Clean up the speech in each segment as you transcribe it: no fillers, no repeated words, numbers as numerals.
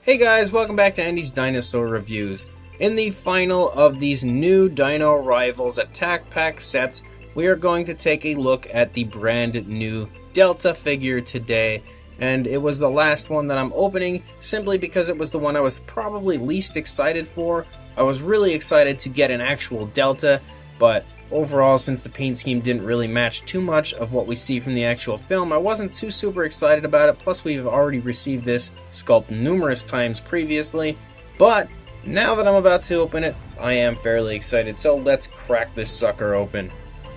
Hey guys, welcome back to Andy's Dinosaur Reviews. In the final of these new Dino Rivals Attack Pack sets, we are going to take a look at the brand new Delta figure today. And it was the last one that I'm opening, simply because it was the one I was probably least excited for. I was really excited to get an actual Delta, but overall, since the paint scheme didn't really match too much of what we see from the actual film, I wasn't too super excited about it. Plus, we've already received this sculpt numerous times previously. But now that I'm about to open it, I am fairly excited. So let's crack this sucker open.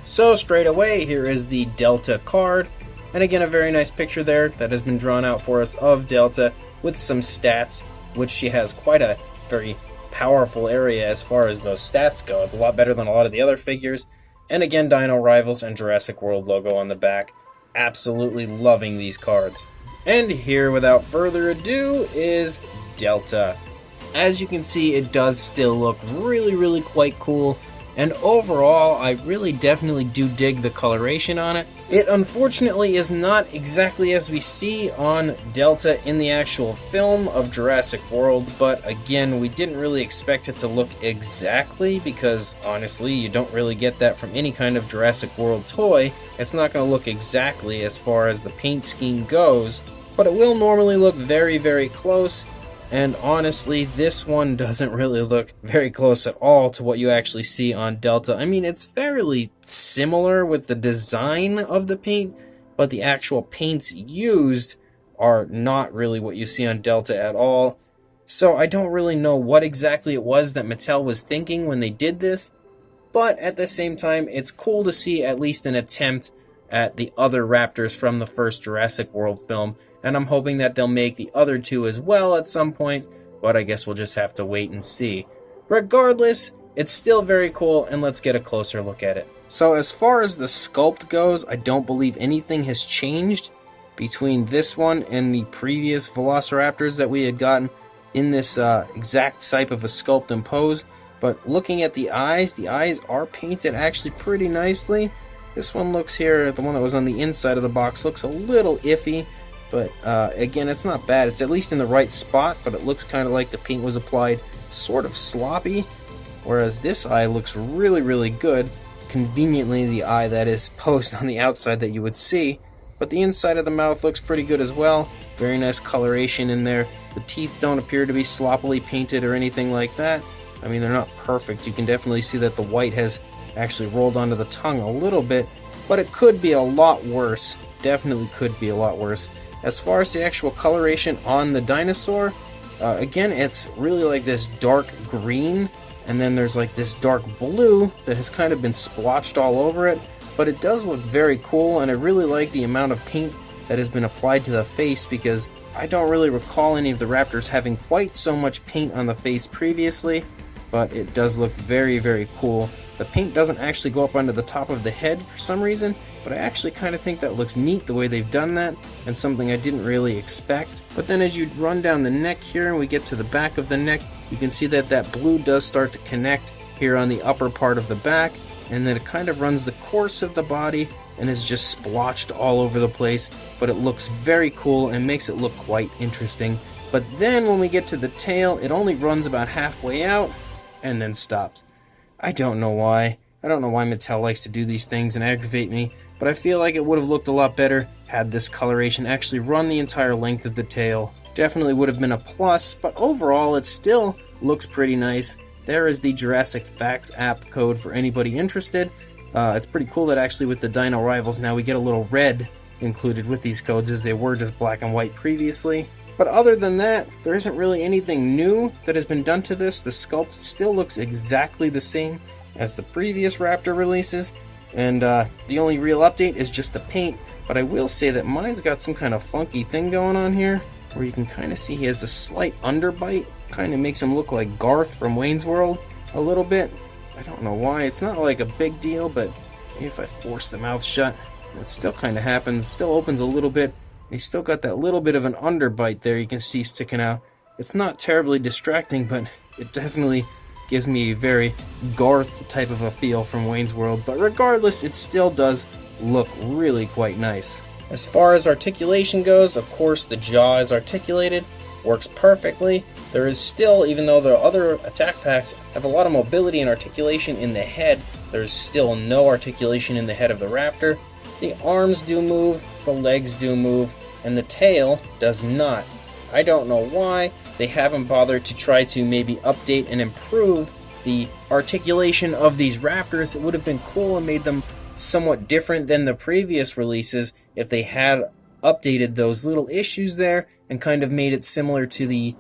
So straight away, here is the Delta card. And again, a very nice picture there that has been drawn out for us of Delta with some stats, which she has quite a very powerful area as far as those stats go. It's a lot better than a lot of the other figures. And again, Dino Rivals and Jurassic World logo on the back. Absolutely loving these cards. And here, without further ado, is Delta. As you can see, it does still look really quite cool. And overall, I really definitely do dig the coloration on it. It unfortunately is not exactly as we see on Delta in the actual film of Jurassic World, but again, we didn't really expect it to look exactly, because honestly, you don't really get that from any kind of Jurassic World toy. It's not going to look exactly as far as the paint scheme goes, but it will normally look very close. And honestly, this one doesn't really look very close at all to what you actually see on Delta. I mean, it's fairly similar with the design of the paint, but the actual paints used are not really what you see on Delta at all. So I don't really know what exactly it was that Mattel was thinking when they did this, but at the same time, it's cool to see at least an attempt at the other raptors from the first Jurassic World film, and I'm hoping that they'll make the other two as well at some point, but I guess we'll just have to wait and see. Regardless, it's still very cool, and let's get a closer look at it. So as far as the sculpt goes, I don't believe anything has changed between this one and the previous Velociraptors that we had gotten in this exact type of a sculpt and pose, but looking at the eyes are painted actually pretty nicely. This one looks here, the one that was on the inside of the box, looks a little iffy, but again, it's not bad. It's at least in the right spot, but it looks kind of like the paint was applied sort of sloppy, whereas this eye looks really good. Conveniently, the eye that is posed on the outside that you would see, but the inside of the mouth looks pretty good as well. Very nice coloration in there. The teeth don't appear to be sloppily painted or anything like that. I mean, they're not perfect. You can definitely see that the white has actually rolled onto the tongue a little bit, but it could be a lot worse. Definitely could be a lot worse. As far as the actual coloration on the dinosaur, again, it's really like this dark green, and then there's like this dark blue that has kind of been splotched all over it, but it does look very cool, and I really like the amount of paint that has been applied to the face, because I don't really recall any of the raptors having quite so much paint on the face previously, but it does look very cool. The paint doesn't actually go up onto the top of the head for some reason, but I actually kind of think that looks neat the way they've done that, and something I didn't really expect. But then as you run down the neck here and we get to the back of the neck, you can see that that blue does start to connect here on the upper part of the back, and then it kind of runs the course of the body and is just splotched all over the place, but it looks very cool and makes it look quite interesting. But then when we get to the tail, it only runs about halfway out and then stops. I don't know why. I don't know why Mattel likes to do these things and aggravate me, but I feel like it would have looked a lot better had this coloration actually run the entire length of the tail. Definitely would have been a plus, but overall it still looks pretty nice. There is the Jurassic Facts app code for anybody interested. It's pretty cool that actually with the Dino Rivals now we get a little red included with these codes, as they were just black and white previously. But other than that, there isn't really anything new that has been done to this. The sculpt still looks exactly the same as the previous Raptor releases, and the only real update is just the paint. But I will say that mine's got some kind of funky thing going on here, where you can kind of see he has a slight underbite. Kind of makes him look like Garth from Wayne's World a little bit. I don't know why. It's not like a big deal, but if I force the mouth shut, it still kind of happens. Still opens a little bit. He's still got that little bit of an underbite there you can see sticking out. It's not terribly distracting, but it definitely gives me a very Garth type of a feel from Wayne's World. But regardless, it still does look really quite nice. As far as articulation goes, of course the jaw is articulated, works perfectly. There is still, even though the other attack packs have a lot of mobility and articulation in the head, there's still no articulation in the head of the raptor. The arms do move, the legs do move, and the tail does not. I don't know why they haven't bothered to try to maybe update and improve the articulation of these raptors. It would have been cool and made them somewhat different than the previous releases if they had updated those little issues there and kind of made it similar to the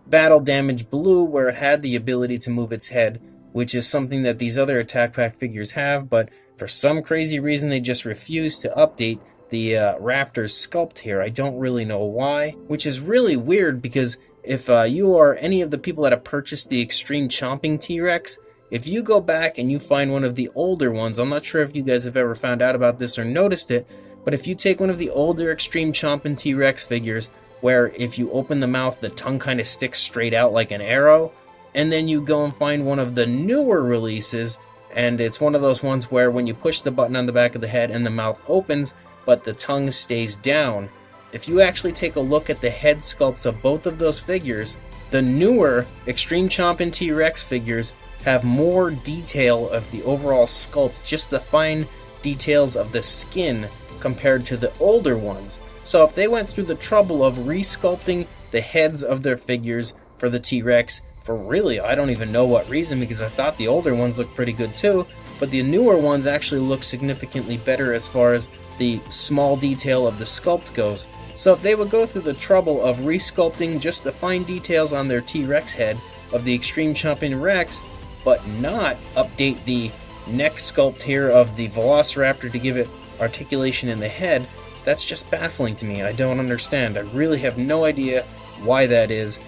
Battle Damage Blue, where it had the ability to move its head, which is something that these other attack pack figures have, but for some crazy reason they just refuse to update the Raptor's sculpt here. I don't really know why, which is really weird because if you are any of the people that have purchased the Extreme Chomping T-Rex, if you go back and you find one of the older ones, I'm not sure if you guys have ever found out about this or noticed it, but if you take one of the older Extreme Chomping T-Rex figures, where if you open the mouth, the tongue kind of sticks straight out like an arrow, and then you go and find one of the newer releases, and it's one of those ones where when you push the button on the back of the head and the mouth opens, but the tongue stays down. If you actually take a look at the head sculpts of both of those figures, the newer Extreme Chomping T-Rex figures have more detail of the overall sculpt, just the fine details of the skin compared to the older ones. So if they went through the trouble of resculpting the heads of their figures for the T-Rex, for really, I don't even know what reason, because I thought the older ones looked pretty good too, but the newer ones actually look significantly better as far as the small detail of the sculpt goes. So if they would go through the trouble of resculpting just the fine details on their T-Rex head of the Extreme Chomping Rex, but not update the neck sculpt here of the Velociraptor to give it articulation in the head, that's just baffling to me. I don't understand. I really have no idea why that is,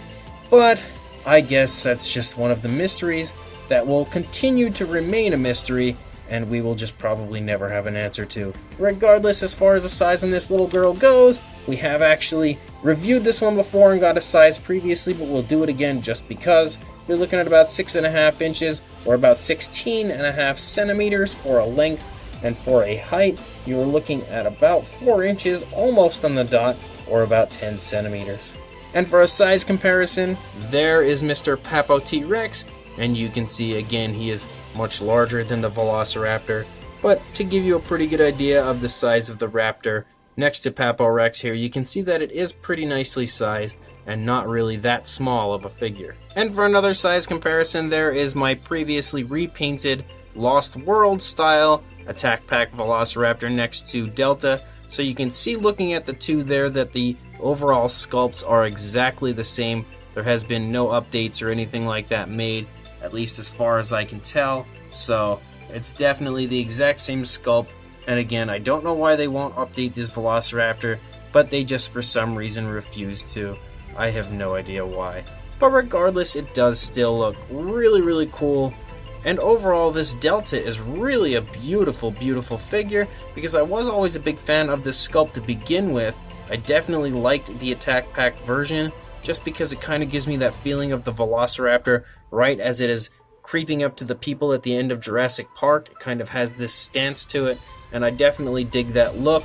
but I guess that's just one of the mysteries that will continue to remain a mystery, and we will just probably never have an answer to. Regardless, as far as the size on this little girl goes, we have actually reviewed this one before and got a size previously, but we'll do it again just because. You're looking at about 6.5 inches, or about 16.5 centimeters for a length, and for a height, you're looking at about 4 inches, almost on the dot, or about 10 centimeters. And for a size comparison, there is Mr. Papo T-Rex, and you can see again he is much larger than the Velociraptor, but to give you a pretty good idea of the size of the Raptor, next to Papo Rex here, you can see that it is pretty nicely sized and not really that small of a figure. And for another size comparison, there is my previously repainted Lost World style Attack Pack Velociraptor next to Delta, so you can see looking at the two there that the overall sculpts are exactly the same. There has been no updates or anything like that made, at least as far as I can tell, so it's definitely the exact same sculpt. And again, I don't know why they won't update this Velociraptor, but they just for some reason refuse to. I have no idea why. But regardless, it does still look really cool. And overall, this Delta is really a beautiful, beautiful figure, because I was always a big fan of this sculpt to begin with. I definitely liked the Attack Pack version, just because it kind of gives me that feeling of the Velociraptor right as it is creeping up to the people at the end of Jurassic Park. It kind of has this stance to it, and I definitely dig that look.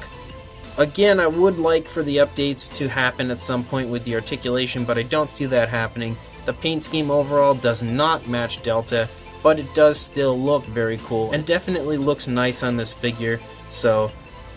Again, I would like for the updates to happen at some point with the articulation, but I don't see that happening. The paint scheme overall does not match Delta, but it does still look very cool and definitely looks nice on this figure. So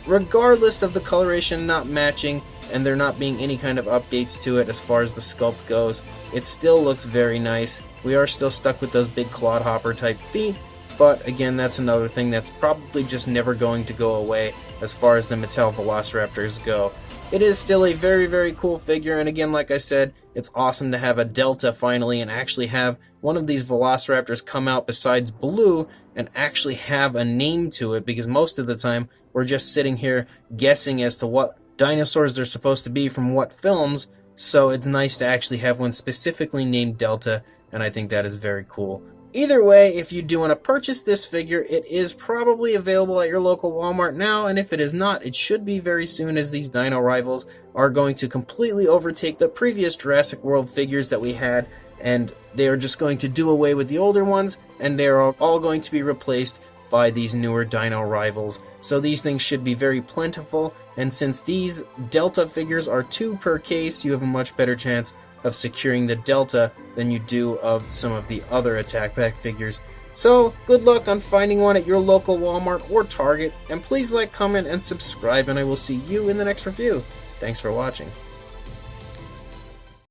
regardless of the coloration not matching and there not being any kind of updates to it as far as the sculpt goes, it still looks very nice. We are still stuck with those big clodhopper type feet, but again, that's another thing that's probably just never going to go away as far as the Mattel Velociraptors go. It is still a very cool figure, and again, like I said, it's awesome to have a Delta finally and actually have one of these Velociraptors come out besides Blue and actually have a name to it, because most of the time we're just sitting here guessing as to what dinosaurs they're supposed to be from what films, so it's nice to actually have one specifically named Delta, and I think that is very cool. Either way, if you do want to purchase this figure, it is probably available at your local Walmart now, and if it is not, it should be very soon, as these Dino Rivals are going to completely overtake the previous Jurassic World figures that we had, and they are just going to do away with the older ones, and they are all going to be replaced by these newer Dino Rivals. So these things should be very plentiful, and since these Delta figures are 2 per case, you have a much better chance of securing the Delta than you do of some of the other Attack Pack figures. So, good luck on finding one at your local Walmart or Target, and please like, comment, and subscribe, and I will see you in the next review. Thanks for watching.